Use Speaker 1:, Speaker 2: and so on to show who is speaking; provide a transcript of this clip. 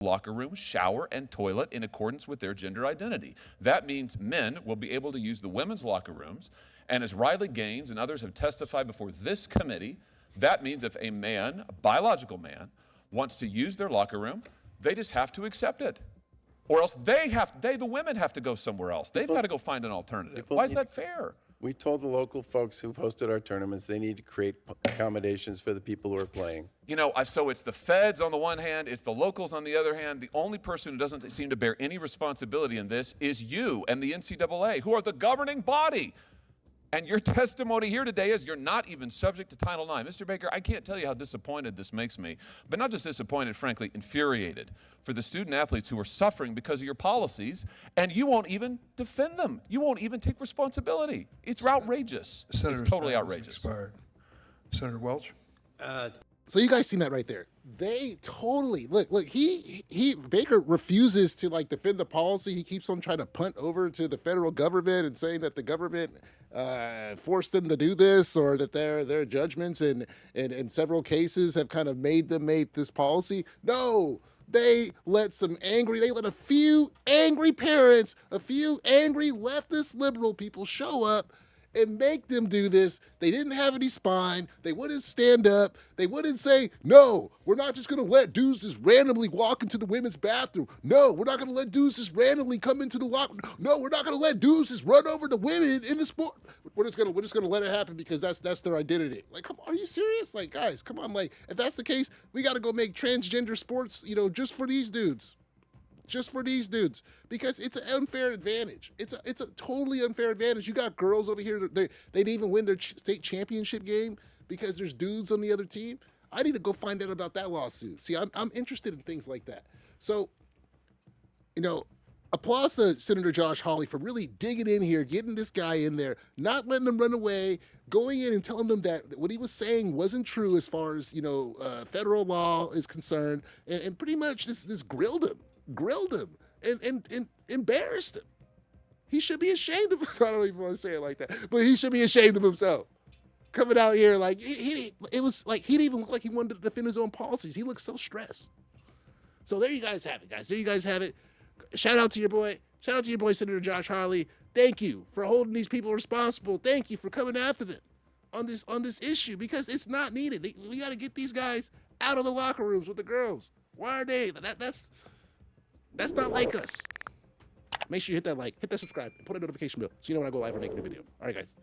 Speaker 1: locker room, shower, and toilet in accordance with their gender identity. That means men will be able to use the women's locker rooms, and as Riley Gaines and others have testified before this committee, that means if a man, a biological man, wants to use their locker room, they just have to accept it. Or else the women have to go somewhere else. They've got to go find an alternative. Why is that fair?
Speaker 2: We told the local folks who've hosted our tournaments they need to create accommodations for the people who are playing.
Speaker 1: You know, so it's the feds on the one hand, it's the locals on the other hand. The only person who doesn't seem to bear any responsibility in this is you and the NCAA, who are the governing body. And your testimony here today is you're not even subject to Title IX. Mr. Baker, I can't tell you how disappointed this makes me, but not just disappointed, frankly, infuriated for the student athletes who are suffering because of your policies, and you won't even defend them. You won't even take responsibility. It's outrageous. It's totally outrageous.
Speaker 3: Expired. Senator Welch?
Speaker 4: So you guys seen that right there. They totally look. Baker refuses to defend the policy. He keeps on trying to punt over to the federal government and saying that the government forced them to do this, or that their judgments in several cases have kind of made them make this policy. No, they let a few angry parents, a few angry leftist liberal people show up and make them do this. They didn't have any spine. They wouldn't stand up. They wouldn't say, no, we're not just going to let dudes just randomly walk into the women's bathroom. No, we're not going to let dudes just randomly come into the locker room. No, we're not going to let dudes just run over the women in the sport. We're just going to let it happen because that's their identity. Come on, are you serious? Guys, come on. If that's the case, we got to go make transgender sports, just for these dudes. Just for these dudes, because it's an unfair advantage. It's a totally unfair advantage. You got girls over here, they didn't even win their state championship game because there's dudes on the other team. I need to go find out about that lawsuit. See, I'm interested in things like that. So, applause to Senator Josh Hawley for really digging in here, getting this guy in there, not letting him run away, going in and telling them that what he was saying wasn't true as far as, federal law is concerned, and pretty much this grilled him and embarrassed him. He should be ashamed of himself. I don't even want to say it like that, but he should be ashamed of himself. Coming out here it was like he didn't even look like he wanted to defend his own policies. He looked so stressed. So there you guys have it, guys. There you guys have it. Shout out to your boy. Shout out to your boy, Senator Josh Hawley. Thank you for holding these people responsible. Thank you for coming after them on this issue, because it's not needed. We got to get these guys out of the locker rooms with the girls. Why are they? That's not like us. Make sure you hit that like, hit that subscribe, and put a notification bell so you know when I go live or make a new video. All right, guys.